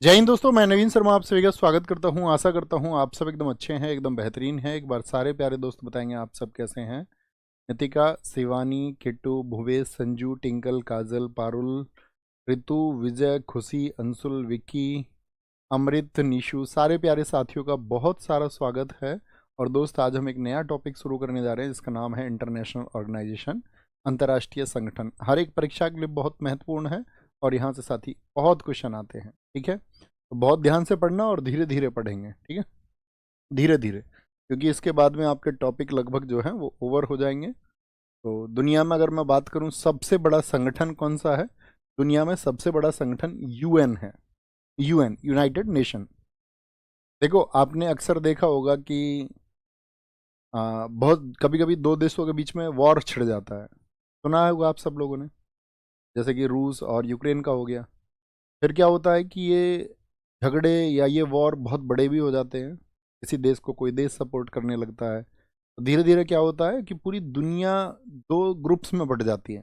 जय हिंद दोस्तों, मैं नवीन शर्मा आप सभी का स्वागत करता हूं। आशा करता हूं आप सब एकदम अच्छे हैं, एकदम बेहतरीन हैं। एक बार सारे प्यारे दोस्त बताएंगे आप सब कैसे हैं। नितिका, शिवानी, किट्टू, भुवेश, संजू, टिंकल, काजल, पारुल, ऋतु, विजय, खुशी, अंशुल, विक्की, अमृत, निशु, सारे प्यारे साथियों का बहुत सारा स्वागत है। और दोस्त, आज हम एक नया टॉपिक शुरू करने जा रहे हैं जिसका नाम है इंटरनेशनल ऑर्गेनाइजेशन, अंतर्राष्ट्रीय संगठन। हर एक परीक्षा के लिए बहुत महत्वपूर्ण है और यहाँ से साथी बहुत क्वेश्चन आते हैं। ठीक है, तो बहुत ध्यान से पढ़ना और धीरे धीरे पढ़ेंगे। ठीक है, धीरे धीरे, क्योंकि इसके बाद में आपके टॉपिक लगभग जो है वो ओवर हो जाएंगे। तो दुनिया में अगर मैं बात करूं सबसे बड़ा संगठन कौन सा है, दुनिया में सबसे बड़ा संगठन यूएन है। UN, United nation. देखो, आपने अक्सर देखा होगा कि बहुत कभी कभी दो देशों के बीच में वॉर छिड़ जाता है। सुना होगा आप सब लोगों ने, जैसे कि रूस और यूक्रेन का हो गया। फिर क्या होता है कि ये झगड़े या ये वॉर बहुत बड़े भी हो जाते हैं। किसी देश को कोई देश सपोर्ट करने लगता है तो धीरे धीरे क्या होता है कि पूरी दुनिया दो ग्रुप्स में बट जाती है।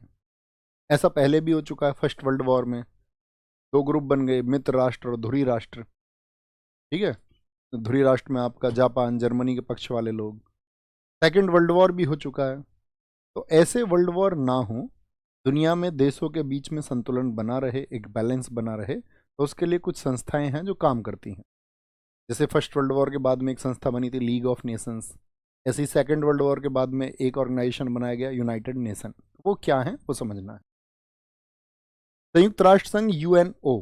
ऐसा पहले भी हो चुका है। फर्स्ट वर्ल्ड वॉर में दो ग्रुप बन गए, मित्र राष्ट्र और धुरी राष्ट्र। ठीक है, तो धुरी राष्ट्र में आपका जापान, जर्मनी के पक्ष वाले लोग। सेकेंड वर्ल्ड वॉर भी हो चुका है। तो ऐसे वर्ल्ड वॉर ना हो, दुनिया में देशों के बीच में संतुलन बना रहे, एक बैलेंस बना रहे, तो उसके लिए कुछ संस्थाएं हैं जो काम करती हैं। जैसे फर्स्ट वर्ल्ड वॉर के बाद में एक संस्था बनी थी, लीग ऑफ नेशंस। ऐसे ही सेकेंड वर्ल्ड वॉर के बाद में एक ऑर्गेनाइजेशन बनाया गया, यूनाइटेड नेशन। वो क्या है वो समझना है। संयुक्त राष्ट्र संघ, यूएनओ।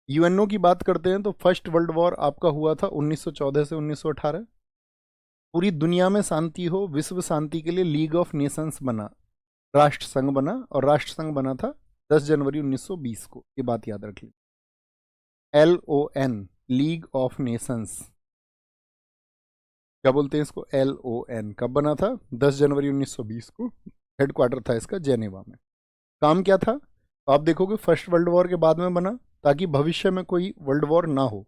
यूएनओ की बात करते हैं तो फर्स्ट वर्ल्ड वॉर आपका हुआ था 1914 से 1918। पूरी दुनिया में शांति हो, विश्व शांति के लिए लीग ऑफ नेशंस बना, राष्ट्र संघ बना। और राष्ट्र संघ बना था 10 जनवरी 1920 को। ये बात याद रख लीजिए। LON, league of Nations. क्या बोलते हैं इसको? LON। कब बना था? 10 जनवरी 1920 को। हेडक्वार्टर था इसका जेनेवा में। काम क्या था? तो आप देखोगे फर्स्ट वर्ल्ड वॉर के बाद में बना ताकि भविष्य में कोई वर्ल्ड वॉर ना हो।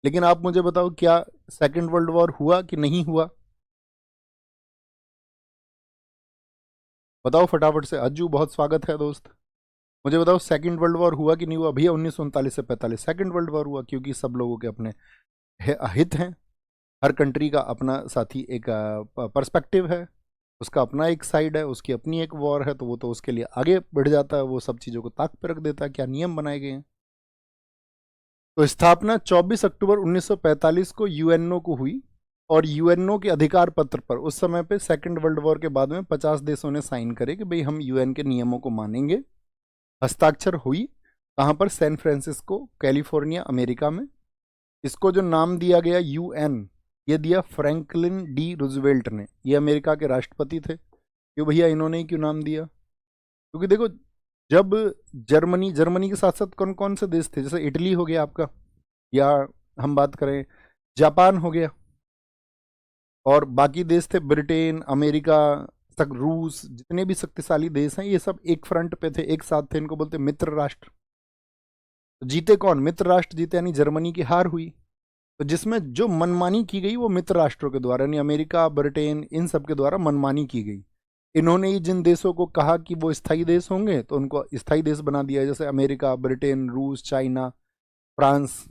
लेकिन आप मुझे बताओ, क्या सेकेंड वर्ल्ड वॉर हुआ कि नहीं हुआ? बताओ फटाफट से। अज्जू, बहुत स्वागत है दोस्त। मुझे बताओ, सेकंड वर्ल्ड वॉर हुआ कि नहीं हुआ? भैया 1939 से 45 सेकंड वर्ल्ड वॉर हुआ, क्योंकि सब लोगों के अपने हित हैं। हर कंट्री का अपना साथी एक पर्सपेक्टिव है, उसका अपना एक साइड है, उसकी अपनी एक वॉर है, तो वो तो उसके लिए आगे बढ़ जाता है। वो सब चीज़ों को ताक पे रख देता है, क्या नियम बनाए गए हैं। तो स्थापना 24 अक्टूबर 1945 को यूएनओ को हुई। और यूएनओ के अधिकार पत्र पर उस समय पे सेकंड वर्ल्ड वॉर के बाद में 50 देशों ने साइन करे कि भाई हम यूएन के नियमों को मानेंगे। हस्ताक्षर हुई कहाँ पर? सैन फ्रांसिस्को, कैलिफोर्निया, अमेरिका में। इसको जो नाम दिया गया यूएन, ये दिया फ्रैंकलिन डी रूजवेल्ट ने। ये अमेरिका के राष्ट्रपति थे। क्यों भैया इन्होंने ही क्यों नाम दिया? क्योंकि देखो, जब जर्मनी जर्मनी के साथ साथ कौन कौन से देश थे, जैसे इटली हो गया आपका, या हम बात करें जापान हो गया, और बाकी देश थे ब्रिटेन, अमेरिका तक, रूस, जितने भी शक्तिशाली देश हैं ये सब एक फ्रंट पे थे, एक साथ थे। इनको बोलते मित्र राष्ट्र। तो जीते कौन? मित्र राष्ट्र जीते, यानी जर्मनी की हार हुई। तो जिसमें जो मनमानी की गई वो मित्र राष्ट्रों के द्वारा, यानी अमेरिका, ब्रिटेन, इन सब के द्वारा मनमानी की गई। इन्होंने ही जिन देशों को कहा कि वो स्थायी देश होंगे तो उनको स्थायी देश बना दिया, जैसे अमेरिका, ब्रिटेन, रूस, चाइना, फ्रांस।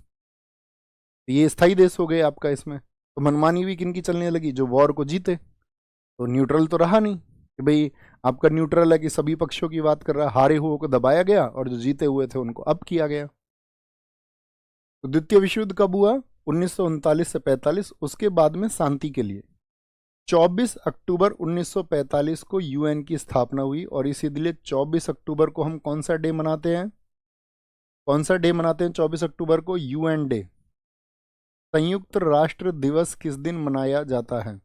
ये स्थायी देश हो गए आपका इसमें। तो मनमानी भी किनकी चलने लगी? जो वॉर को जीते। तो न्यूट्रल तो रहा नहीं कि भाई आपका न्यूट्रल है कि सभी पक्षों की बात कर रहा है। हारे हुए को दबाया गया और जो जीते हुए थे उनको अप किया गया। तो द्वितीय विश्व युद्ध कब हुआ? 1939 से 45। उसके बाद में शांति के लिए 24 अक्टूबर 1945 को यूएन की स्थापना हुई। और इसीलिए 24 अक्टूबर को हम कौन सा डे मनाते हैं? कौन सा डे मनाते हैं 24 अक्टूबर को? UN day. संयुक्त राष्ट्र दिवस किस दिन मनाया जाता है?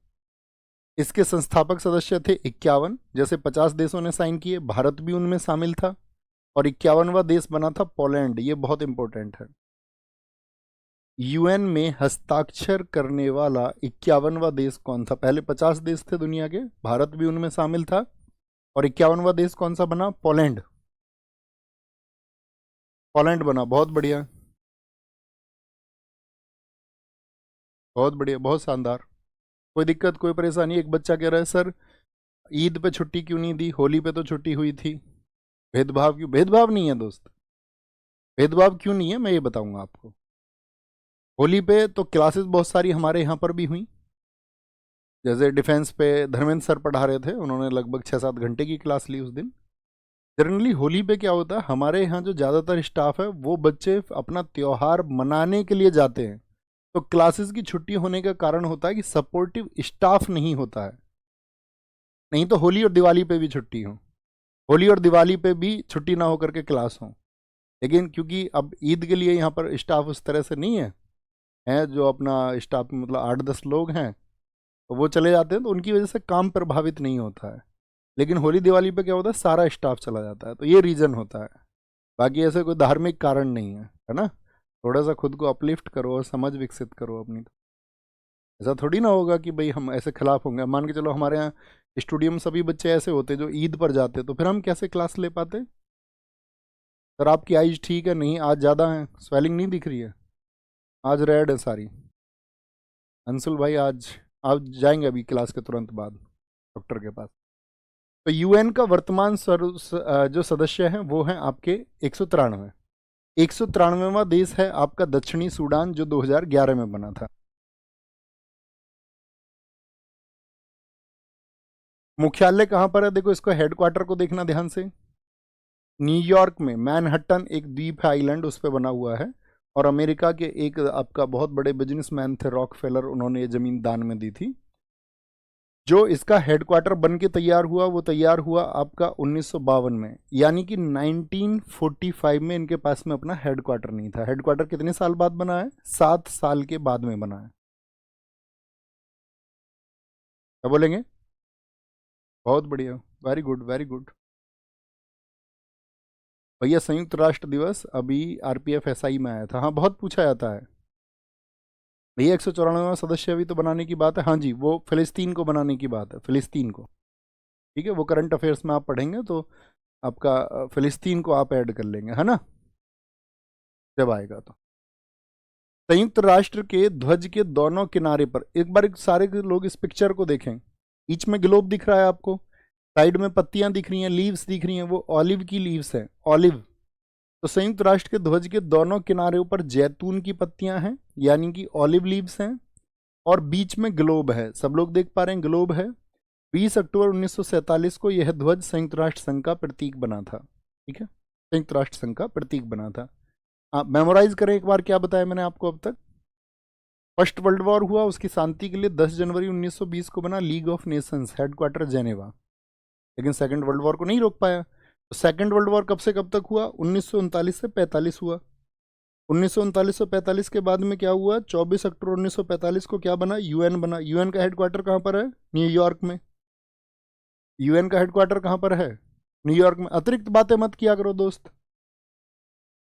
इसके संस्थापक सदस्य थे 51। जैसे 50 देशों ने साइन किए, भारत भी उनमें शामिल था। और 51वां देश बना था पोलैंड। ये बहुत इंपॉर्टेंट है। यूएन में हस्ताक्षर करने वाला 51वां देश कौन था? पहले 50 देश थे दुनिया के, भारत भी उनमें शामिल था। और 51वां देश कौन सा बना? पोलैंड। पोलैंड बना। बहुत बढ़िया, बहुत बढ़िया, बहुत शानदार। कोई दिक्कत, कोई परेशानी? एक बच्चा कह रहा है सर ईद पे छुट्टी क्यों नहीं दी, होली पे तो छुट्टी हुई थी। भेदभाव क्यों? भेदभाव नहीं है दोस्त। भेदभाव क्यों नहीं है मैं ये बताऊंगा आपको। होली पे तो क्लासेस बहुत सारी हमारे यहाँ पर भी हुई। जैसे डिफेंस पे धर्मेंद्र सर पढ़ा रहे थे, उन्होंने लगभग 6-7 घंटे की क्लास ली उस दिन। जनरली होली पे क्या होता है, हमारे यहाँ जो ज़्यादातर स्टाफ है वो बच्चे अपना त्यौहार मनाने के लिए जाते हैं, तो क्लासेस की छुट्टी होने का कारण होता है कि सपोर्टिव स्टाफ नहीं होता है। नहीं तो होली और दिवाली पे भी छुट्टी हो, होली और दिवाली पे भी छुट्टी ना होकर के क्लास हो। लेकिन क्योंकि अब ईद के लिए यहाँ पर स्टाफ उस तरह से नहीं है जो अपना स्टाफ में मतलब 8-10 लोग हैं, तो वो चले जाते हैं, तो उनकी वजह से काम प्रभावित नहीं होता है। लेकिन होली दिवाली पे क्या होता है, सारा स्टाफ चला जाता है, तो ये रीज़न होता है। बाकी ऐसे कोई धार्मिक कारण नहीं है ना। थोड़ा सा खुद को अपलिफ्ट करो और समझ विकसित करो अपनी। ऐसा थोड़ी ना होगा कि भाई हम ऐसे खिलाफ होंगे। मान के चलो हमारे यहाँ स्टूडियो में सभी बच्चे ऐसे होते जो ईद पर जाते, तो फिर हम कैसे क्लास ले पाते। सर आपकी आइज ठीक है, नहीं आज ज़्यादा है, स्वेलिंग नहीं दिख रही है, आज रेड है सारी। अंशुल भाई आज आप जाएंगे अभी क्लास के तुरंत बाद डॉक्टर के पास। तो यूएन का वर्तमान जो सदस्य हैं वो हैं आपके 193। 193वां देश है आपका दक्षिणी सूडान, जो 2011 में बना था। मुख्यालय कहाँ पर है, देखो इसको हेडक्वार्टर को देखना ध्यान से। न्यूयॉर्क में मैनहट्टन एक द्वीप है, आइलैंड, उस पर बना हुआ है। और अमेरिका के एक आपका बहुत बड़े बिजनेसमैन थे रॉकफेलर, उन्होंने ये जमीन दान में दी थी। जो इसका हेडक्वार्टर बन के तैयार हुआ वो तैयार हुआ आपका 1952 में, यानी कि 1945 में इनके पास में अपना हेडक्वार्टर नहीं था। हेडक्वार्टर कितने साल बाद बना है, 7 साल के बाद में बना है। क्या बोलेंगे, बहुत बढ़िया, वेरी गुड वेरी गुड। भैया संयुक्त राष्ट्र दिवस अभी आरपीएफ एसआई में आया था, हाँ बहुत पूछा जाता है। भैया 194वां सदस्य अभी तो बनाने की बात है, हाँ जी वो फिलिस्तीन को बनाने की बात है, फिलिस्तीन को। ठीक है, वो करंट अफेयर्स में आप पढ़ेंगे तो आपका फिलिस्तीन को आप ऐड कर लेंगे, है ना, जब आएगा तो। संयुक्त राष्ट्र के ध्वज के दोनों किनारे पर एक बार सारे लोग इस पिक्चर को देखें। बीच में ग्लोब दिख रहा है आपको, साइड में पत्तियां दिख रही हैं, लीव्स दिख रही हैं, वो ऑलिव की लीव्स हैं, ऑलिव। तो संयुक्त राष्ट्र के ध्वज के दोनों किनारे पर जैतून की पत्तियां हैं, यानी कि ऑलिव लीव्स हैं, और बीच में ग्लोब है। सब लोग देख पा रहे हैं, ग्लोब है। 20 अक्टूबर 1947 को यह ध्वज संयुक्त राष्ट्र संघ का प्रतीक बना था। ठीक है, संयुक्त राष्ट्र संघ का प्रतीक बना था। आप मेमोराइज करें एक बार, क्या बताया मैंने आपको अब तक। फर्स्ट वर्ल्ड वॉर हुआ, उसकी शांति के लिए 10 जनवरी 1920 को बना league of Nations, headquarter Geneva. लेकिन सेकंड वर्ल्ड वॉर को नहीं रोक पाया। तो सेकंड वर्ल्ड वॉर कब से कब तक हुआ, 1939 से 45 हुआ। 1939 से 45 के बाद में क्या हुआ, 24 अक्टूबर 1945 को क्या बना, यूएन बना। यूएन का हेडक्वार्टर कहाँ पर है, न्यूयॉर्क में। यूएन का हेडक्वार्टर कहाँ पर है, न्यूयॉर्क में। अतिरिक्त बातें मत किया करो दोस्त,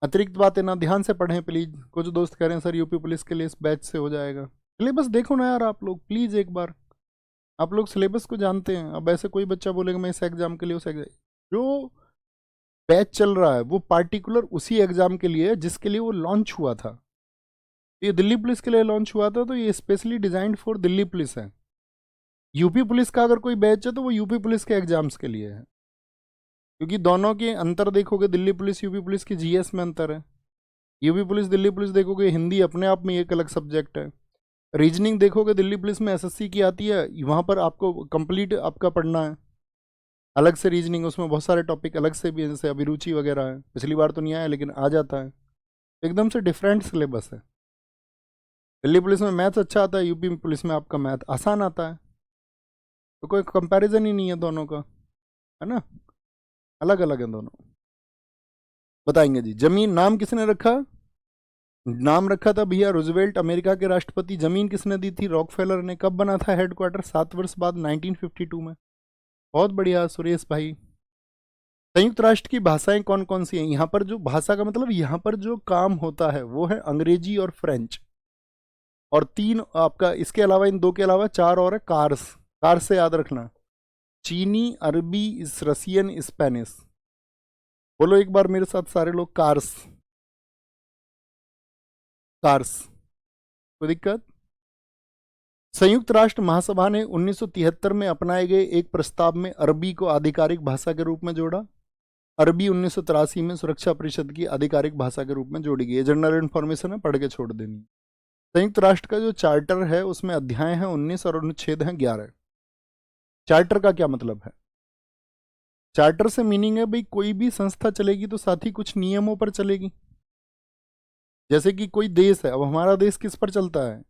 अतिरिक्त बातें ना, ध्यान से पढ़ें प्लीज। कुछ दोस्त कह रहे हैं सर यूपी पुलिस के लिए इस बैच से हो जाएगा। सिलेबस देखो ना यार आप लोग प्लीज एक बार, आप लोग सिलेबस को जानते हैं। अब ऐसे कोई बच्चा बोलेगा मैं इस एग्जाम के लिए उस एग्जाम, जो बैच चल रहा है वो पार्टिकुलर उसी एग्जाम के लिए है जिसके लिए वो लॉन्च हुआ था। ये दिल्ली पुलिस के लिए लॉन्च हुआ था, तो ये specially designed for Delhi police है। यूपी पुलिस का अगर कोई बैच है तो वो यूपी पुलिस के एग्जाम्स के लिए है, क्योंकि दोनों के अंतर देखोगे, दिल्ली पुलिस यूपी पुलिस की जीएस में अंतर है। यूपी पुलिस दिल्ली पुलिस देखोगे, हिंदी अपने आप में एक अलग सब्जेक्ट है। रीजनिंग देखोगे, दिल्ली पुलिस में एसएससी की आती है, वहाँ पर आपको कंप्लीट आपका पढ़ना है अलग से रीजनिंग, उसमें बहुत सारे टॉपिक अलग से भी हैं, जैसे अभिरुचि वगैरह है। पिछली बार तो नहीं आया लेकिन आ जाता है, एकदम से डिफरेंट सिलेबस है। दिल्ली पुलिस में मैथ्स अच्छा आता है, यूपी पुलिस में आपका मैथ आसान आता है, तो कोई कंपैरिजन ही नहीं है दोनों का, है ना, अलग अलग है दोनों। बताएंगे जी, जमीन नाम किसने रखा, नाम रखा था भैया रूजवेल्ट, अमेरिका के राष्ट्रपति। जमीन किसने दी थी, रॉकफेलर ने। कब बना था हेडक्वार्टर, 7 वर्ष बाद 1952 में। बहुत बढ़िया सुरेश भाई। संयुक्त राष्ट्र की भाषाएं कौन कौन सी हैं, यहाँ पर जो भाषा का मतलब यहाँ पर जो काम होता है वो है अंग्रेजी और फ्रेंच, और 3 आपका इसके अलावा, इन 2 के अलावा 4 और है, कार्स। कार्स से याद रखना, चीनी, अरबी, रसियन, स्पेनिश। बोलो एक बार मेरे साथ सारे लोग, कार्स, कार्स। कोई दिक्कत। संयुक्त राष्ट्र महासभा ने 1973 में अपनाए गए एक प्रस्ताव में अरबी को आधिकारिक भाषा के रूप में जोड़ा। अरबी 1983 में सुरक्षा परिषद की आधिकारिक भाषा के रूप में जोड़ी गई है। जनरल इन्फॉर्मेशन है, पढ़ के छोड़ देनी। संयुक्त राष्ट्र का जो चार्टर है उसमें अध्याय है 19 और अनुच्छेद हैं 11। चार्टर का क्या मतलब है? चार्टर से मीनिंग है भाई कोई भी संस्था चलेगी तो साथ ही कुछ नियमों पर चलेगी। जैसे कि कोई देश है, अब हमारा देश किस पर चलता है?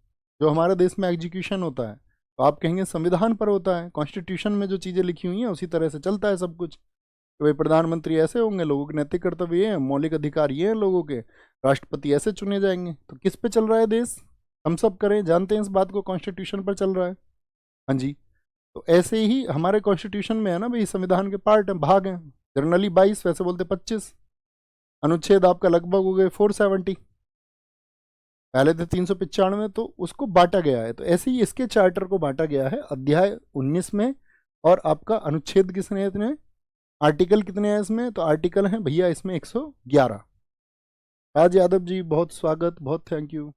जो हमारे देश में एग्जीक्यूशन होता है तो आप कहेंगे संविधान पर होता है, कॉन्स्टिट्यूशन में जो चीज़ें लिखी हुई हैं उसी तरह से चलता है सब कुछ। तो भाई प्रधानमंत्री ऐसे होंगे, लोगों के नैतिक कर्तव्य ये हैं, मौलिक अधिकार ये हैं लोगों के, राष्ट्रपति ऐसे चुने जाएंगे। तो किस पे चल रहा है देश? हम सब करें जानते हैं इस बात को, कॉन्स्टिट्यूशन पर चल रहा है। हाँ जी। तो ऐसे ही हमारे कॉन्स्टिट्यूशन में है ना भाई, संविधान के पार्ट हैं, भाग हैं। जनरली 22, वैसे बोलते 25। अनुच्छेद आपका लगभग हो गए 470, पहले थे 395, तो उसको बांटा गया है। तो ऐसे ही इसके चार्टर को बांटा गया है अध्याय 19 में। और आपका अनुच्छेद कितने हैं इतने, आर्टिकल कितने हैं इसमें? तो आर्टिकल हैं भैया इसमें 111। राज यादव जी बहुत स्वागत, बहुत थैंक यू।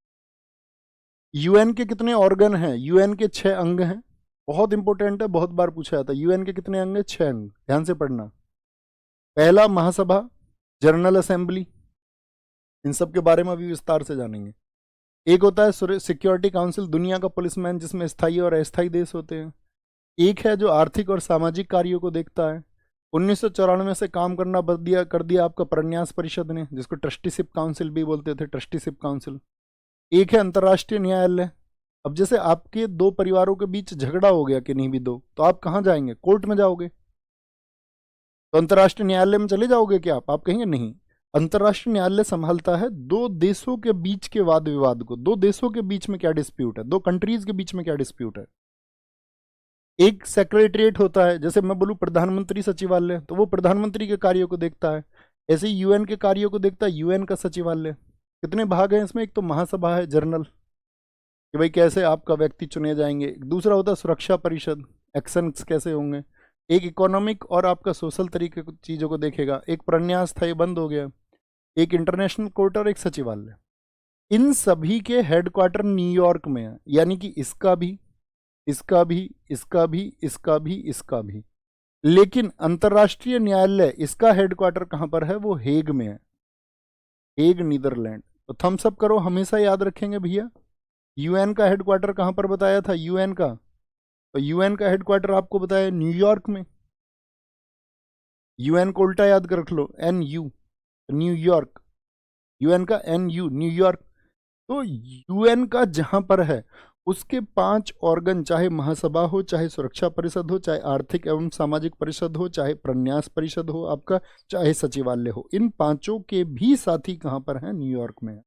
यूएन के कितने ऑर्गन हैं? यूएन के 6 अंग हैं। बहुत इंपॉर्टेंट है, बहुत बार पूछा जाता है। यूएन के कितने अंग हैं? 6 अंग, ध्यान से पढ़ना। पहला महासभा, जनरल असेंबली, इन सब के बारे में अभी विस्तार से जानेंगे। एक होता है सिक्योरिटी काउंसिल, दुनिया का पुलिसमैन, जिसमें स्थायी और अस्थायी देश होते हैं। एक है जो आर्थिक और सामाजिक कार्यों को देखता है। 1994 से काम करना कर दिया आपका प्रन्यास परिषद ने, जिसको ट्रस्टीशिप काउंसिल भी बोलते थे, ट्रस्टीशिप काउंसिल। एक है अंतर्राष्ट्रीय न्यायालय। अब जैसे आपके दो परिवारों के बीच झगड़ा हो गया कि नहीं भी दो, तो आप कहाँ जाएंगे? कोर्ट में जाओगे। तो अंतर्राष्ट्रीय न्यायालय में चले जाओगे क्या आप कहेंगे नहीं। अंतर्राष्ट्रीय न्यायालय संभालता है दो देशों के बीच के वाद विवाद को। दो देशों के बीच में क्या डिस्प्यूट है, दो कंट्रीज के बीच में क्या डिस्प्यूट है। एक सेक्रेटरिएट होता है, जैसे मैं बोलूं प्रधानमंत्री सचिवालय, तो वो प्रधानमंत्री के कार्यों को देखता है। ऐसे ही यूएन के कार्यों को देखता है यूएन का सचिवालय। कितने भाग हैं इसमें? एक तो महासभा है जनरल, कि भाई कैसे आपका व्यक्ति चुने जाएंगे। दूसरा होता है सुरक्षा परिषद, एक्शन कैसे होंगे। एक इकोनॉमिक और आपका सोशल तरीके चीज़ों को देखेगा। एक प्रन्यास था, ये बंद हो गया। एक इंटरनेशनल कोर्ट और एक सचिवालय। इन सभी के हेडक्वार्टर न्यूयॉर्क में है, यानी कि इसका भी, इसका भी, इसका भी, इसका भी, इसका भी। लेकिन अंतर्राष्ट्रीय न्यायालय इसका हेडक्वार्टर कहाँ पर है? वो हेग में है, हेग नीदरलैंड। तो थम्स अप करो, हमेशा याद रखेंगे भैया। यूएन का हेडक्वार्टर कहाँ पर बताया था? यूएन का, तो यूएन का हेडक्वार्टर आपको बताया न्यूयॉर्क में। यूएन को उल्टा याद कर रख लो, एन यू, न्यूयॉर्क। यूएन का एन यू, न्यूयॉर्क। तो यूएन का जहां पर है उसके 5 ऑर्गन, चाहे महासभा हो, चाहे सुरक्षा परिषद हो, चाहे आर्थिक एवं सामाजिक परिषद हो, चाहे प्रन्यास परिषद हो आपका, चाहे सचिवालय हो, इन 5 के भी साथी कहां पर हैं? न्यूयॉर्क में है।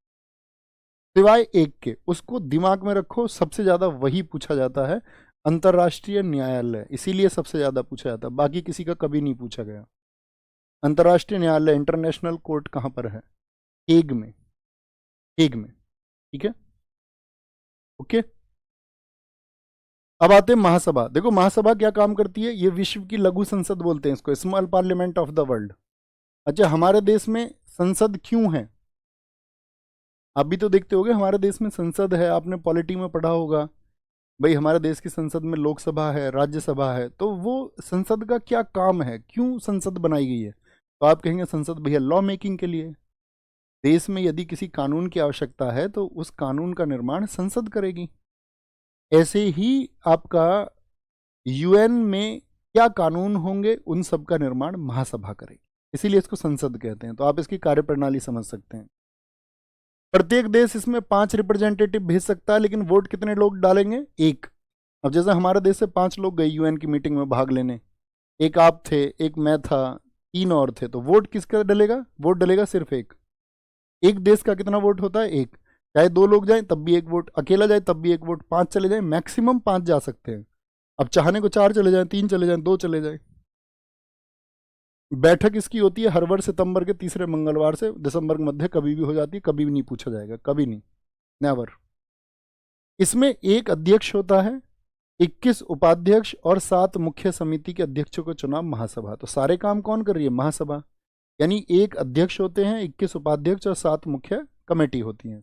सिवाय एक के, उसको दिमाग में रखो, सबसे ज्यादा वही पूछा जाता है, अंतर्राष्ट्रीय न्यायालय। इसीलिए सबसे ज्यादा पूछा जाता है, बाकी किसी का कभी नहीं पूछा गया। अंतर्राष्ट्रीय न्यायालय, इंटरनेशनल कोर्ट कहां पर है? हेग में, हेग में। ठीक है, ओके। अब आते हैं महासभा। देखो महासभा क्या काम करती है, ये विश्व की लघु संसद बोलते हैं इसको, small parliament of the world. अच्छा, हमारे देश में संसद क्यों है? आप भी तो देखते होगे हमारे देश में संसद है, आपने पॉलिटी में पढ़ा होगा भाई, हमारे देश की संसद में लोकसभा है, राज्यसभा है। तो वो संसद का क्या काम है, क्यों संसद बनाई गई है? तो आप कहेंगे संसद भैया लॉ मेकिंग के लिए। देश में यदि किसी कानून की आवश्यकता है तो उस कानून का निर्माण संसद करेगी। ऐसे ही आपका यूएन में क्या कानून होंगे, उन सब का निर्माण महासभा करेगी, इसीलिए इसको संसद कहते हैं। तो आप इसकी कार्यप्रणाली समझ सकते हैं। प्रत्येक देश इसमें 5 रिप्रेजेंटेटिव भेज सकता है, लेकिन वोट कितने लोग डालेंगे? एक। अब जैसे हमारे देश से 5 लोग गए यूएन की मीटिंग में भाग लेने, एक आप थे, एक मैं था, 3 और थे, तो वोट किसका डलेगा? वोट डलेगा सिर्फ एक। एक देश का कितना वोट होता है? एक। चाहे 2 लोग जाएं तब भी एक वोट, अकेला जाए तब भी एक वोट, 5 चले जाए, मैक्सिमम 5 जा सकते हैं। अब चाहने को 4 चले जाएं, 3 चले जाएं, 2 चले जाएं। बैठक इसकी होती है हर वर्ष सितंबर के तीसरे मंगलवार से दिसंबर के मध्य, कभी भी हो जाती है, कभी भी नहीं पूछा जाएगा, कभी नहीं, नेवर। इसमें एक अध्यक्ष होता है, 21 उपाध्यक्ष और 7 मुख्य समिति के अध्यक्षों को चुनाव महासभा। तो सारे काम कौन कर रही है? महासभा। यानी एक अध्यक्ष होते हैं, 21 उपाध्यक्ष और 7 मुख्य कमेटी होती हैं।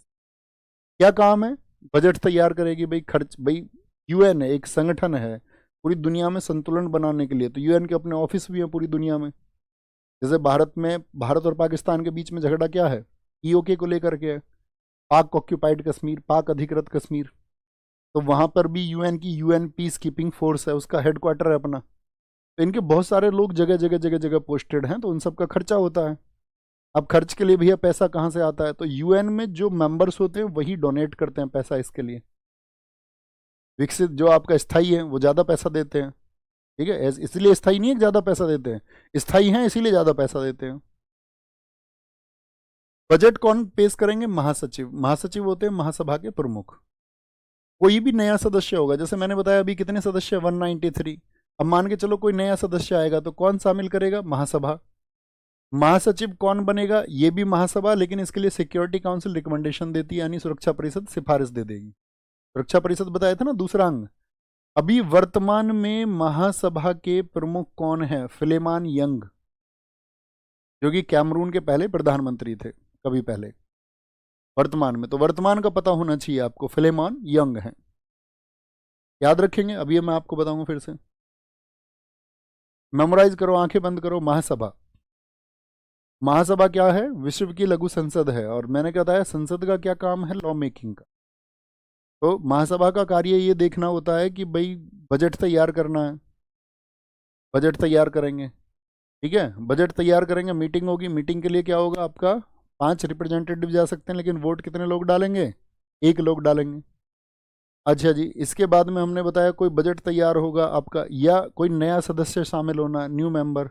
क्या काम है? बजट तैयार करेगी भाई, खर्च, भाई यूएन है, एक संगठन है पूरी दुनिया में संतुलन बनाने के लिए। तो यूएन के अपने ऑफिस भी हैं पूरी दुनिया में। जैसे भारत में, भारत और पाकिस्तान के बीच में झगड़ा क्या है? ईओके को लेकर के है। पाक ऑक्यूपाइड कश्मीर, पाक अधिकृत कश्मीर, तो वहां पर भी यूएन की यूएन पीस कीपिंग फोर्स है, उसका हेडक्वार्टर है अपना। तो इनके बहुत सारे लोग जगह जगह जगह जगह पोस्टेड हैं, तो उन सब का खर्चा होता है। अब खर्च के लिए भैया पैसा कहाँ से आता है? तो यूएन में जो मेंबर्स होते हैं वही डोनेट करते हैं पैसा इसके लिए। विकसित जो आपका स्थायी है वो ज़्यादा पैसा देते हैं, ठीक है, इसलिए स्थायी नहीं है कि ज़्यादा पैसा देते हैं, स्थायी हैं इसीलिए ज़्यादा पैसा देते हैं। बजट कौन पेश करेंगे? महासचिव। महासचिव होते हैं महासभा के प्रमुख। कोई भी नया सदस्य होगा, जैसे मैंने बताया अभी कितने सदस्य 193, अब मान के चलो कोई नया सदस्य आएगा तो कौन शामिल करेगा? महासभा। महासचिव कौन बनेगा? ये भी महासभा, लेकिन इसके लिए सिक्योरिटी काउंसिल रिकमेंडेशन देती है, यानी सुरक्षा परिषद सिफारिश दे देगी। सुरक्षा परिषद बताया था ना, दूसरा अंग। अभी वर्तमान में महासभा के प्रमुख कौन है? फिलेमान यंग, जो कि कैमरून के पहले प्रधानमंत्री थे कभी पहले। वर्तमान में, तो वर्तमान का पता होना चाहिए आपको, फिलेमान यंग है, याद रखेंगे। अब ये मैं आपको बताऊंगा फिर से, मेमोराइज करो, आंखें बंद करो। महासभा, महासभा क्या है? विश्व की लघु संसद है। और मैंने क्या बताया, संसद का क्या काम है? लॉ मेकिंग का। तो महासभा का कार्य ये देखना होता है कि भाई बजट तैयार करना है, बजट तैयार करेंगे, ठीक है, बजट तैयार करेंगे, मीटिंग होगी, मीटिंग के लिए क्या होगा आपका, 5 रिप्रेजेंटेटिव जा सकते हैं, लेकिन वोट कितने लोग डालेंगे? 1 लोग डालेंगे। अच्छा जी, इसके बाद में हमने बताया कोई बजट तैयार होगा आपका, या कोई नया सदस्य शामिल होना, न्यू मेंबर,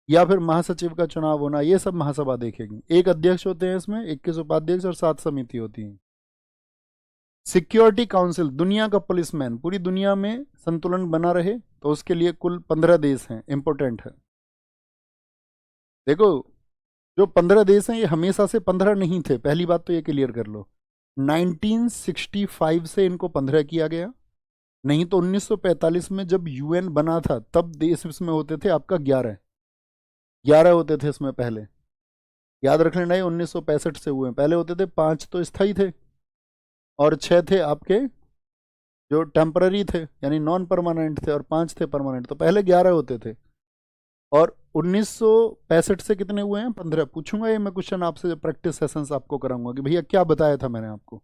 या फिर महासचिव का चुनाव होना, ये सब महासभा देखेगी। 1 अध्यक्ष होते हैं इसमें, 21 उपाध्यक्ष और 7 समिति होती हैं। सिक्योरिटी काउंसिल, दुनिया का पुलिसमैन, पूरी दुनिया में संतुलन बना रहे, तो उसके लिए कुल 15 देश हैं, इंपॉर्टेंट है। देखो, जो 15 देश हैं ये हमेशा से 15 नहीं थे, पहली बात तो ये क्लियर कर लो। 1965 से इनको 15 किया गया, नहीं तो 1945 में जब यूएन बना था तब देश इसमें होते थे आपका 11 होते थे इसमें पहले। याद रख लेना, 1965 से हुए, पहले होते थे 5 तो स्थायी थे और 6 थे आपके जो टेम्पररी थे, यानी नॉन परमानेंट थे, और 5 थे परमानेंट, तो पहले 11 होते थे। और 1965 से कितने हुए हैं? 15। पूछूंगा ये मैं क्वेश्चन आपसे, जब प्रैक्टिस सेशंस आपको कराऊंगा कि भैया क्या बताया था मैंने आपको।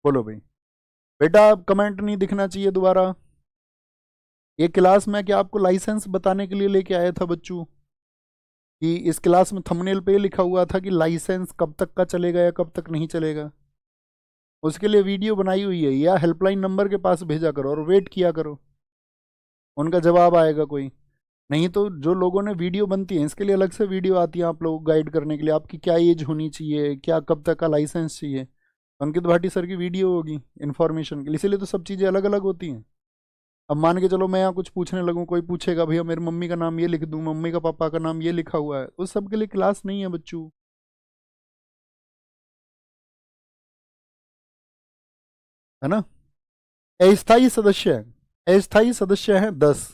बोलो भाई, बेटा कमेंट नहीं दिखना चाहिए दोबारा। ये क्लास में क्या आपको लाइसेंस बताने के लिए लेके आया था बच्चों, कि इस क्लास में थंबनेल पे लिखा हुआ था कि लाइसेंस कब तक का चलेगा या कब तक नहीं चलेगा। उसके लिए वीडियो बनाई हुई है, या हेल्पलाइन नंबर के पास भेजा करो और वेट किया करो, उनका जवाब आएगा कोई। नहीं तो जो लोगों ने वीडियो बनती है इसके लिए अलग से वीडियो आती है आप लोगों को गाइड करने के लिए, आपकी क्या एज होनी चाहिए, क्या कब तक का लाइसेंस चाहिए, अंकित भाटी सर की वीडियो होगी इन्फॉर्मेशन के लिए, इसीलिए तो सब चीज़ें अलग अलग होती हैं। अब मान के चलो मैं यहाँ कुछ पूछने लगूँ, कोई पूछेगा भैया मेरी मम्मी का नाम ये लिख दूँ, मम्मी का पापा का नाम ये लिखा हुआ है, उस सब के लिए क्लास नहीं है बच्चों, है ना। अस्थायी सदस्य है, अस्थायी सदस्य हैं 10।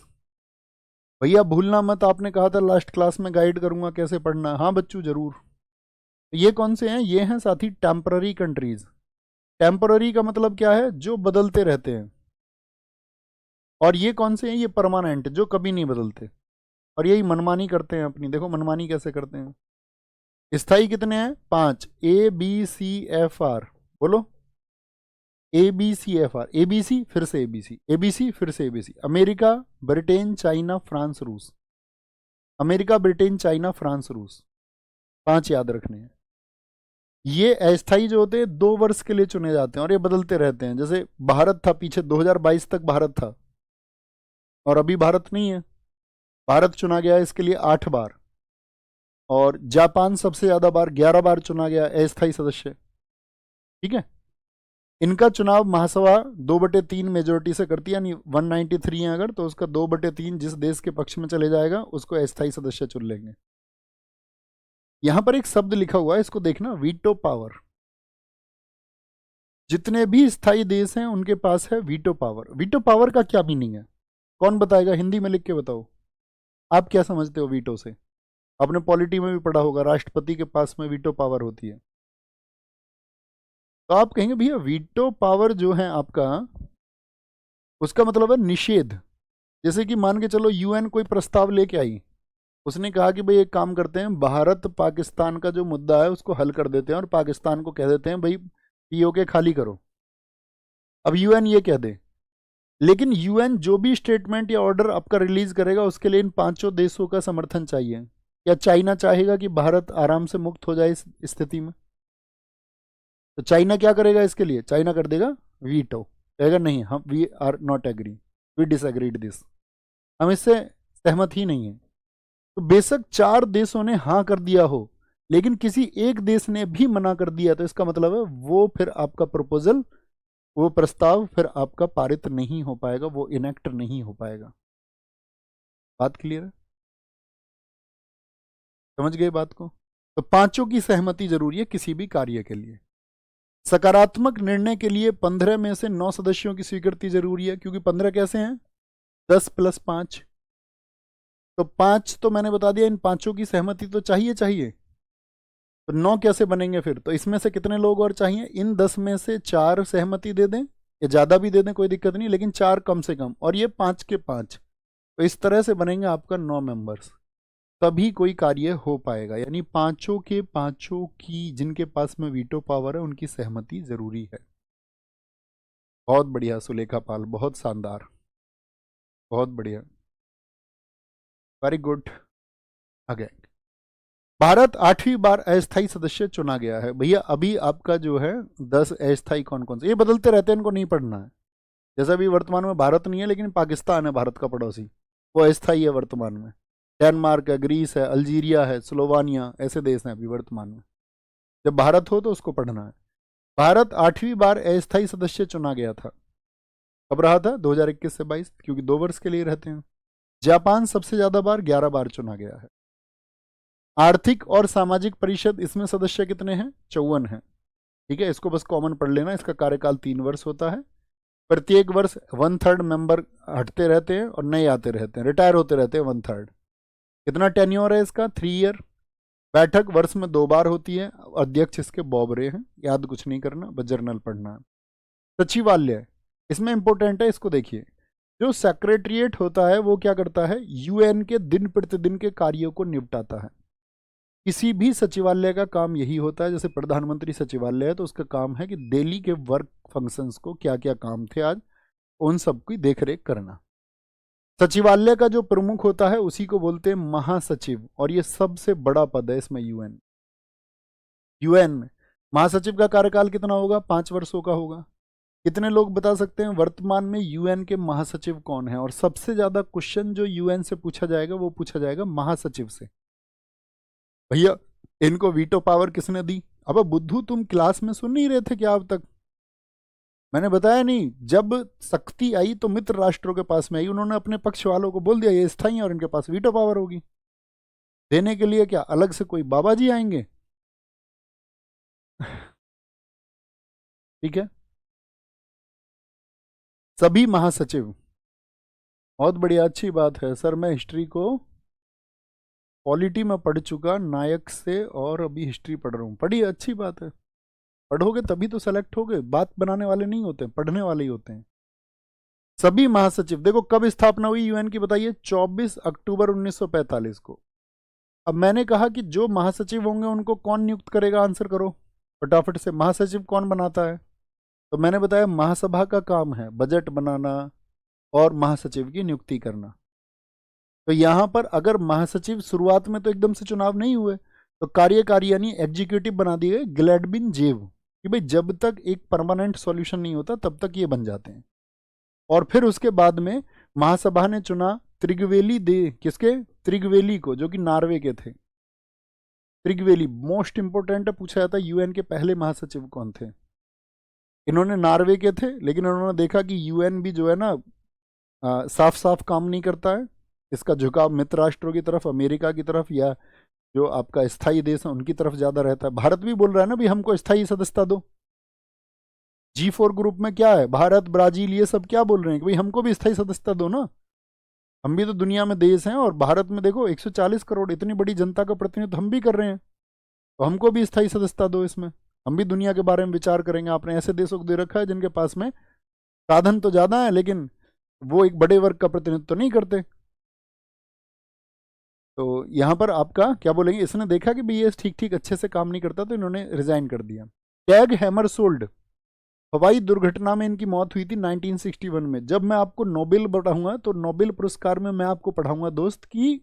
भैया भूलना मत, आपने कहा था लास्ट क्लास में गाइड करूंगा कैसे पढ़ना। हाँ बच्चों जरूर। ये कौन से हैं? ये हैं साथी टेम्पररी कंट्रीज। टेम्पररी का मतलब क्या है? जो बदलते रहते हैं। और ये कौन से हैं? ये परमानेंट, जो कभी नहीं बदलते और यही मनमानी करते हैं अपनी। देखो मनमानी कैसे करते हैं। स्थायी कितने हैं? 5, ABCFR, बोलो ABCFR, ABC फिर से ABC, ABC फिर से ABC। America, Britain, China, France, रूस। अमेरिका, ब्रिटेन, चाइना, फ्रांस, रूस, 5 याद रखने हैं। ये अस्थायी जो होते हैं 2 वर्ष के लिए चुने जाते हैं और ये बदलते रहते हैं। जैसे भारत था पीछे, 2022 तक भारत था और अभी भारत नहीं है। भारत चुना गया इसके लिए 8 बार, और जापान सबसे ज्यादा बार, 11 बार चुना गया अस्थायी सदस्य, ठीक है। इनका चुनाव महासभा 2/3 मेजोरिटी से करती है, यानी 193 है अगर, तो उसका 2/3 जिस देश के पक्ष में चले जाएगा उसको अस्थायी सदस्य चुन लेंगे। यहां पर एक शब्द लिखा हुआ है, इसको देखना, वीटो पावर। जितने भी स्थायी देश हैं उनके पास है वीटो पावर। वीटो पावर का क्या मीनिंग है? कौन बताएगा? हिंदी में लिख के बताओ, आप क्या समझते हो वीटो से? आपने पॉलिटी में भी पढ़ा होगा, राष्ट्रपति के पास में वीटो पावर होती है। तो आप कहेंगे भैया वीटो पावर जो है आपका, उसका मतलब है निषेध। जैसे कि मान के चलो यूएन कोई प्रस्ताव लेके आई उसने कहा कि भाई एक काम करते हैं, भारत पाकिस्तान का जो मुद्दा है उसको हल कर देते हैं और पाकिस्तान को कह देते हैं भाई पीओके खाली करो। अब यूएन ये कह दे, लेकिन यूएन जो भी स्टेटमेंट या ऑर्डर आपका रिलीज करेगा उसके लिए इन पांचों देशों का समर्थन चाहिए। या चाइना चाहेगा कि भारत आराम से मुक्त हो जाए इस स्थिति में, तो चाइना क्या करेगा इसके लिए? चाइना कर देगा वीटो, कहेगा नहीं हम we are not agree, we disagreed this, हम इससे सहमत ही नहीं है। तो बेशक चार देशों ने हाँ कर दिया हो, लेकिन किसी एक देश ने भी मना कर दिया, तो इसका मतलब है वो फिर आपका प्रपोजल, वो प्रस्ताव फिर आपका पारित नहीं हो पाएगा, वो इनेक्ट नहीं हो पाएगा। बात क्लियर है? समझ गए बात को? तो पांचों की सहमति जरूरी है किसी भी कार्य के लिए। सकारात्मक निर्णय के लिए 15 में से 9 सदस्यों की स्वीकृति जरूरी है, क्योंकि 15 कैसे हैं? 10 + 5, तो 5 तो मैंने बता दिया, इन पांचों की सहमति तो चाहिए चाहिए। तो 9 कैसे बनेंगे फिर? तो इसमें से कितने लोग और चाहिए? इन 10 में से 4 सहमति दे दें या ज्यादा भी दे दें, कोई दिक्कत नहीं, लेकिन 4 कम से कम, और ये 5 के 5, तो इस तरह से बनेंगे आपका 9 मेंबर्स, तभी कोई कार्य हो पाएगा। यानी पांचों के पांचों की, जिनके पास में वीटो पावर है, उनकी सहमति जरूरी है। बहुत बढ़िया सुलेखा पाल, बहुत शानदार, बहुत बढ़िया, वेरी गुड। अगेन भारत 8वीं बार अस्थायी सदस्य चुना गया है। भैया अभी आपका जो है 10 अस्थायी कौन कौन से, ये बदलते रहते हैं, इनको नहीं पढ़ना है। जैसा अभी वर्तमान में भारत नहीं है, लेकिन पाकिस्तान है भारत का पड़ोसी, वो अस्थायी है वर्तमान में। डेनमार्क है, ग्रीस है, अल्जीरिया है, स्लोवानिया, ऐसे देश हैं अभी वर्तमान में। जब भारत हो तो उसको पढ़ना है। भारत 8वीं बार अस्थायी सदस्य चुना गया था। कब रहा था? 2021 से 22, क्योंकि 2 वर्ष के लिए रहते हैं। जापान सबसे ज्यादा बार, 11 बार चुना गया है। आर्थिक और सामाजिक परिषद, इसमें सदस्य कितने हैं? 54 हैं। ठीक है, इसको बस कॉमन पढ़ लेना। इसका कार्यकाल 3 वर्ष होता है। प्रत्येक वर्ष 1/3 मेंबर हटते रहते हैं और नए आते रहते हैं, रिटायर होते रहते हैं 1/3। कितना टेन्योर है इसका? 3 ईयर। बैठक वर्ष में 2 बार होती है। अध्यक्ष इसके बॉबरे हैं, याद कुछ नहीं करना, बस जर्नल पढ़ना है। सचिवालय इसमें इंपॉर्टेंट है, इसको देखिए। जो सेक्रेटरिएट होता है वो क्या करता है? यूएन के दिन प्रतिदिन के कार्यों को निपटाता है। किसी भी सचिवालय का काम यही होता है। जैसे प्रधानमंत्री सचिवालय है तो उसका काम है कि डेली के वर्क फंक्शंस को, क्या क्या काम थे आज, उन सब की देखरेख करना। सचिवालय का जो प्रमुख होता है उसी को बोलते हैं महासचिव, और ये सबसे बड़ा पद है इसमें यूएन। यूएन में महासचिव का कार्यकाल कितना होगा? 5 वर्षों का होगा। कितने लोग बता सकते हैं वर्तमान में यूएन के महासचिव कौन है? और सबसे ज्यादा क्वेश्चन जो यूएन से पूछा जाएगा वो पूछा जाएगा महासचिव से। भैया इनको वीटो पावर किसने दी? अब बुद्धू तुम क्लास में सुन नहीं रहे थे क्या अब तक? मैंने बताया नहीं, जब शक्ति आई तो मित्र राष्ट्रों के पास में आई, उन्होंने अपने पक्ष वालों को बोल दिया ये स्थायी है और इनके पास वीटो पावर होगी। देने के लिए क्या अलग से कोई बाबा जी आएंगे? ठीक है, सभी महासचिव। बहुत बढ़िया, अच्छी बात है सर। मैं हिस्ट्री को पॉलिटी में पढ़ चुका नायक से, और अभी हिस्ट्री पढ़ रहा हूँ। पढ़िए, अच्छी बात है। पढ़ोगे तभी तो सेलेक्ट होगे। बात बनाने वाले नहीं होते, पढ़ने वाले ही होते हैं। सभी महासचिव, देखो कब स्थापना हुई यूएन की बताइए? 24 अक्टूबर 1945 को। अब मैंने कहा कि जो महासचिव होंगे उनको कौन नियुक्त करेगा? आंसर करो फटाफट से। महासचिव कौन बनाता है? तो मैंने बताया महासभा का काम है बजट बनाना और महासचिव की नियुक्ति करना। तो यहां पर अगर महासचिव शुरुआत में तो एकदम से चुनाव नहीं हुए, तो कार्यकारी यानी एग्जीक्यूटिव बना दिए गए ग्लैडबिन जेव, कि भाई जब तक एक परमानेंट सॉल्यूशन नहीं होता तब तक ये बन जाते हैं। और फिर उसके बाद में महासभा ने चुना त्रिगवेली दे, किसके? त्रिगवेली को, जो कि नॉर्वे के थे। त्रिगवेली मोस्ट इंपोर्टेंट है, पूछा जाता है यूएन के पहले महासचिव कौन थे। इन्होंने नॉर्वे के थे, लेकिन उन्होंने देखा कि यूएन भी जो है ना साफ साफ काम नहीं करता है। इसका झुकाव मित्र राष्ट्रों की तरफ, अमेरिका की तरफ, या जो आपका स्थायी देश है उनकी तरफ ज्यादा रहता है। भारत भी बोल रहा है ना भी हमको स्थायी सदस्यता दो। G4 ग्रुप में क्या है? भारत, ब्राजील, ये सब क्या बोल रहे हैं कि भाई हमको भी स्थायी सदस्यता दो ना, हम भी तो दुनिया में देश हैं। और भारत में देखो 140 करोड़, इतनी बड़ी जनता का प्रतिनिधित्व हम भी कर रहे हैं, तो हमको भी स्थायी सदस्यता दो। इसमें हम भी दुनिया के बारे में विचार करेंगे। आपने ऐसे देशों को दे रखा है जिनके पास में साधन तो ज्यादा है, लेकिन वो एक बड़े वर्ग का प्रतिनिधित्व तो नहीं करते। तो यहाँ पर आपका क्या बोलेंगे, इसने देखा कि भाई ये ठीक ठीक अच्छे से काम नहीं करता तो इन्होंने रिजाइन कर दिया। टैग हैमरसोल्ड, हवाई दुर्घटना में इनकी मौत हुई थी 1961 में। जब मैं आपको नोबेल पढ़ाऊंगा तो नोबेल पुरस्कार में मैं आपको पढ़ाऊंगा दोस्त कि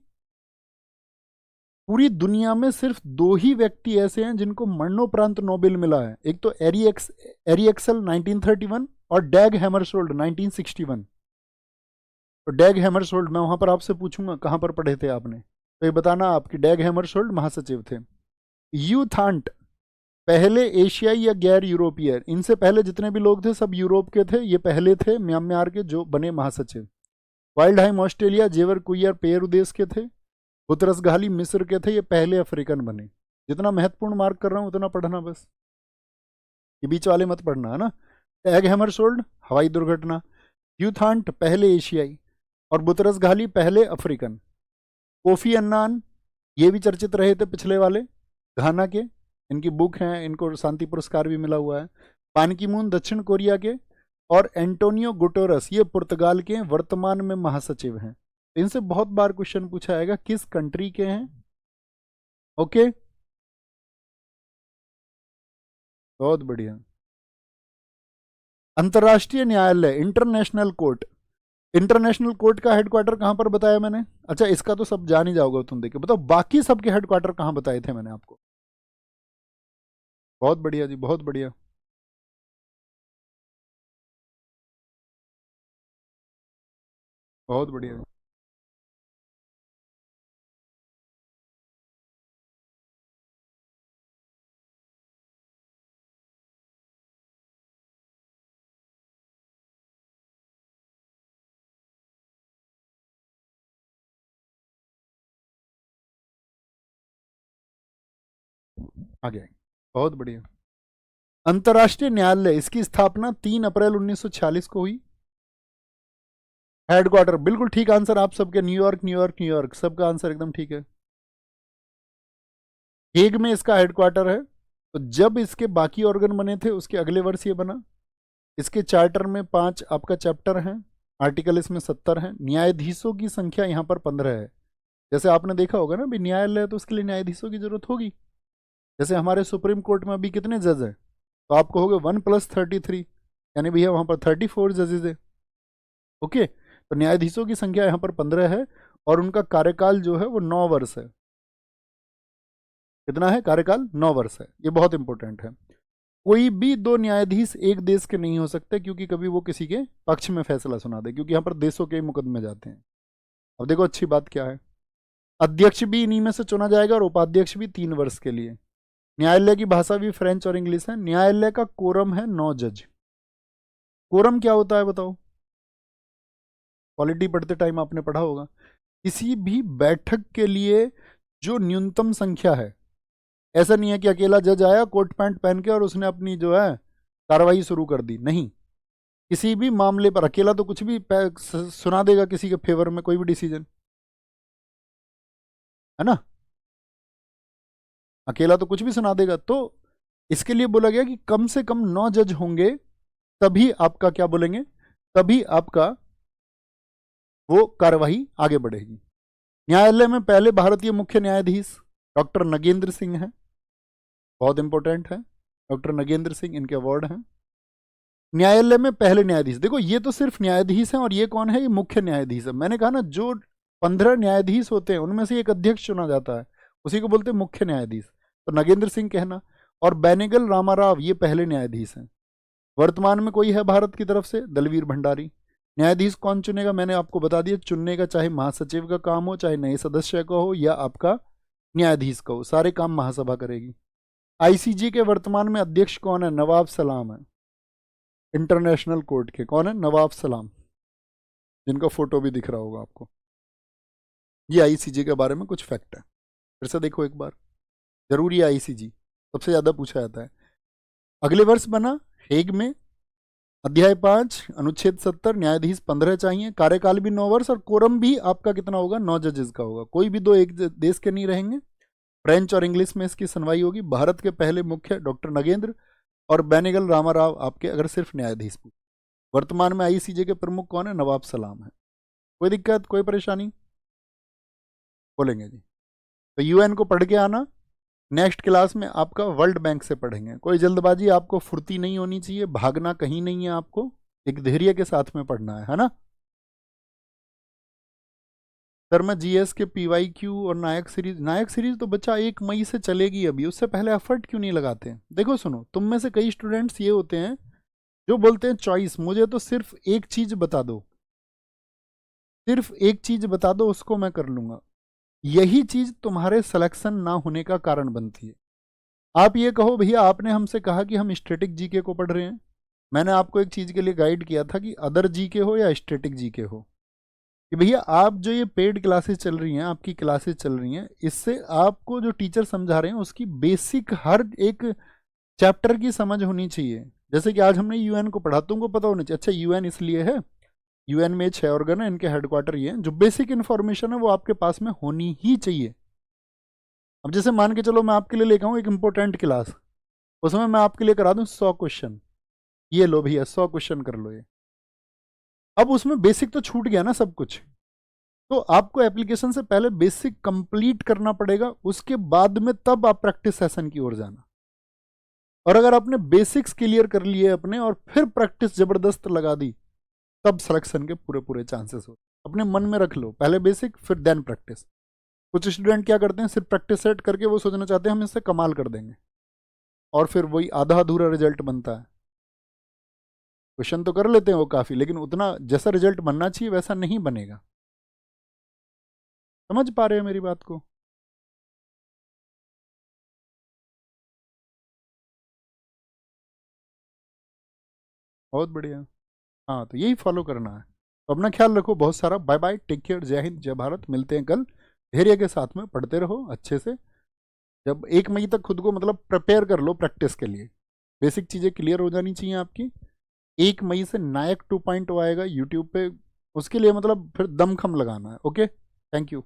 पूरी दुनिया में सिर्फ 2 ही व्यक्ति ऐसे हैं जिनको मरणोपरांत नोबेल मिला है। एक तो एरिएक्सल 1931 और डैग हैमरसोल्ड 1961। तो डैग हैमरसोल्ड, मैं वहां पर आपसे पूछूंगा कहां पर पढ़े थे आपने, तो ये बताना आपकी डैग हैमरसोल्ड महासचिव थे। यू थांट पहले एशियाई या गैर यूरोपीय, इनसे पहले जितने भी लोग थे सब यूरोप के थे, ये पहले थे म्यांमार के जो बने महासचिव। वाइल्डहाइम ऑस्ट्रेलिया, जेवर कुइयर पेरू देश के थे। बुतरस घाली मिस्र के थे, ये पहले अफ्रीकन बने। जितना महत्वपूर्ण मार्क कर रहा हूं उतना पढ़ना, बस ये बीच वाले मत पढ़ना, है ना। टैग हैमरसोल्ड हवाई दुर्घटना, यूथांट पहले एशियाई, और बुतरस घाली पहले अफ्रीकन। कोफी अन्नान ये भी चर्चित रहे थे पिछले वाले, घाना के, इनकी बुक है, इनको शांति पुरस्कार भी मिला हुआ है। पान की मून दक्षिण कोरिया के, और एंटोनियो गुटेरस ये पुर्तगाल के वर्तमान में महासचिव हैं। इनसे बहुत बार क्वेश्चन पूछा जाएगा किस कंट्री के हैं। ओके, बहुत बढ़िया। अंतरराष्ट्रीय न्यायालय इंटरनेशनल कोर्ट, इंटरनेशनल कोर्ट का हेडक्वार्टर कहां पर बताया मैंने? अच्छा, इसका तो सब जान ही जाओगे तुम, देखो बताओ बाकी सबके हेडक्वार्टर कहां बताए थे मैंने आपको। बहुत बढ़िया जी, बहुत बढ़िया। बहुत बढ़िया। आगे आगे, बहुत बढ़िया। अंतरराष्ट्रीय न्यायालय, इसकी स्थापना 3 अप्रैल 1946 को हुई। हेडक्वार्टर बिल्कुल ठीक आंसर आप सबके, न्यूयॉर्क न्यूयॉर्क न्यूयॉर्क, सबका आंसर एकदम ठीक है। हेग में इसका हेडक्वार्टर है। तो जब इसके बाकी ऑर्गन बने थे उसके अगले वर्ष ये बना। इसके चार्टर में 5 आपका चैप्टर हैं, आर्टिकल इसमें 70 हैं। न्यायाधीशों की संख्या यहाँ पर 15 है। जैसे आपने देखा होगा ना भी न्यायालय है तो उसके लिए न्यायाधीशों की जरूरत होगी। जैसे हमारे सुप्रीम कोर्ट में अभी कितने जज हैं, तो आप कहोगे 1+33, यानी भैया वहां पर 34 जजेज है। ओके, तो न्यायाधीशों की संख्या यहाँ पर 15 है, और उनका कार्यकाल जो है वो 9 वर्ष है। कितना है कार्यकाल? 9 वर्ष है। ये बहुत इंपॉर्टेंट है। कोई भी 2 न्यायाधीश एक देश के नहीं हो सकते, क्योंकि कभी वो किसी के पक्ष में फैसला सुना दे, क्योंकि यहाँ पर देशों के ही मुकदमे जाते हैं। अब देखो अच्छी बात क्या है, अध्यक्ष भी इन्हीं में से चुना जाएगा और उपाध्यक्ष भी 3 वर्ष के लिए। न्यायालय की भाषा भी फ्रेंच और इंग्लिश है। न्यायालय का कोरम है 9 जज। कोरम क्या होता है बताओ? पॉलिटी पढ़ते टाइम आपने पढ़ा होगा, किसी भी बैठक के लिए जो न्यूनतम संख्या है। ऐसा नहीं है कि अकेला जज आया कोट पैंट पहन के और उसने अपनी जो है कार्रवाई शुरू कर दी, नहीं। किसी भी मामले पर अकेला तो कुछ भी सुना देगा किसी के फेवर में, कोई भी डिसीजन, है ना, अकेला तो कुछ भी सुना देगा। तो इसके लिए बोला गया कि कम से कम 9 जज होंगे, तभी आपका क्या बोलेंगे, तभी आपका वो कार्यवाही आगे बढ़ेगी। न्यायालय में पहले भारतीय मुख्य न्यायाधीश डॉक्टर नगेंद्र सिंह हैं, बहुत इंपॉर्टेंट है, डॉक्टर नगेंद्र सिंह, इनके अवार्ड हैं। न्यायालय में पहले न्यायाधीश, देखो ये तो सिर्फ न्यायाधीश हैं, और ये कौन है? ये मुख्य न्यायाधीश है। मैंने कहा ना जो 15 न्यायाधीश होते हैं उनमें से एक अध्यक्ष चुना जाता है, उसी को बोलते हैं मुख्य न्यायाधीश। तो नगेंद्र सिंह कहना, और बेनेगल रामाराव ये पहले न्यायाधीश हैं। वर्तमान में कोई है भारत की तरफ से? दलवीर भंडारी। न्यायाधीश कौन चुनेगा? मैंने आपको बता दिया, चुनने का चाहे महासचिव का काम हो, चाहे नए सदस्य का हो, या आपका न्यायाधीश का हो, सारे काम महासभा करेगी। आईसीजे के वर्तमान में अध्यक्ष कौन है? नवाब सलाम है। इंटरनेशनल कोर्ट के कौन है? नवाब सलाम, जिनका फोटो भी दिख रहा होगा आपको। ये आईसीजे के बारे में कुछ फैक्ट है, फिर से देखो एक बार, जरूरी है आईसीजी, सबसे ज्यादा पूछा जाता है। अगले वर्ष बना हेग में, अध्याय 5 अनुच्छेद 70, न्यायाधीश 15 चाहिए, कार्यकाल भी 9 वर्ष, और कोरम भी आपका कितना होगा? 9 जजेस का होगा। कोई भी 2 एक देश के नहीं रहेंगे। फ्रेंच और इंग्लिश में इसकी सुनवाई होगी। भारत के पहले मुख्य डॉक्टर नगेंद्र, और बेनेगल रामाराव आपके अगर सिर्फ न्यायाधीश पूछ। वर्तमान में आईसीजे के प्रमुख कौन है? नवाब सलाम है। कोई दिक्कत, कोई परेशानी? बोलेंगे जी। तो यूएन को पढ़ के आना, नेक्स्ट क्लास में आपका वर्ल्ड बैंक से पढ़ेंगे। कोई जल्दबाजी, आपको फुर्ती नहीं होनी चाहिए, भागना कहीं नहीं है, आपको एक धैर्य के साथ में पढ़ना है ना। सर मैं जीएस के पीवाई क्यू और नायक सीरीज तो बच्चा 1 मई से चलेगी अभी, उससे पहले एफर्ट क्यों नहीं लगाते? देखो सुनो, तुम में से कई स्टूडेंट्स ये होते हैं जो बोलते हैं चॉइस, मुझे तो सिर्फ एक चीज बता दो, सिर्फ एक चीज बता दो, उसको मैं कर लूंगा। यही चीज तुम्हारे सिलेक्शन ना होने का कारण बनती है। आप ये कहो भैया आपने हमसे कहा कि हम स्टैटिक जीके को पढ़ रहे हैं, मैंने आपको एक चीज के लिए गाइड किया था कि अदर जीके हो या स्टैटिक जीके हो, कि भैया आप जो ये पेड क्लासेस चल रही हैं, आपकी क्लासेस चल रही हैं, इससे आपको जो टीचर समझा रहे हैं उसकी बेसिक हर एक चैप्टर की समझ होनी चाहिए। जैसे कि आज हमने यूएन को पढ़ा, तुमको पता होना चाहिए अच्छा यूएन इसलिए है, यूएन में 6 ऑर्गन है, इनके हेडक्वार्टर ये हैं, जो बेसिक इन्फॉर्मेशन है वो आपके पास में होनी ही चाहिए। अब जैसे मान के चलो मैं आपके लिए लेकर आऊँ एक इंपॉर्टेंट क्लास, उसमें मैं आपके लिए करा दूं 100 क्वेश्चन, ये लो भैया 100 क्वेश्चन कर लो ये, अब उसमें बेसिक तो छूट गया ना सब कुछ। तो आपको एप्लीकेशन से पहले बेसिक कंप्लीट करना पड़ेगा, उसके बाद में तब आप प्रैक्टिस सेशन की ओर जाना। और अगर आपने बेसिक्स क्लियर कर लिए अपने और फिर प्रैक्टिस जबरदस्त लगा दी, तब सिलेक्शन के पूरे पूरे चांसेस हो। अपने मन में रख लो, पहले बेसिक फिर देन प्रैक्टिस। कुछ स्टूडेंट क्या करते हैं, सिर्फ प्रैक्टिस सेट करके वो सोचना चाहते हैं हम इससे कमाल कर देंगे, और फिर वही आधा अधूरा रिजल्ट बनता है। क्वेश्चन तो कर लेते हैं वो काफ़ी, लेकिन उतना जैसा रिजल्ट बनना चाहिए वैसा नहीं बनेगा। समझ पा रहे हैं मेरी बात को? बहुत बढ़िया। हाँ तो यही फॉलो करना है। तो अपना ख्याल रखो बहुत सारा, बाय बाय, टेक केयर, जय हिंद जय भारत, मिलते हैं कल। धैर्य के साथ में पढ़ते रहो अच्छे से। जब 1 मई तक खुद को मतलब प्रिपेयर कर लो प्रैक्टिस के लिए, बेसिक चीज़ें क्लियर हो जानी चाहिए आपकी। 1 मई से नायक 2.0 आएगा यूट्यूब पे, उसके लिए मतलब फिर दमखम लगाना है। Okay, thank you.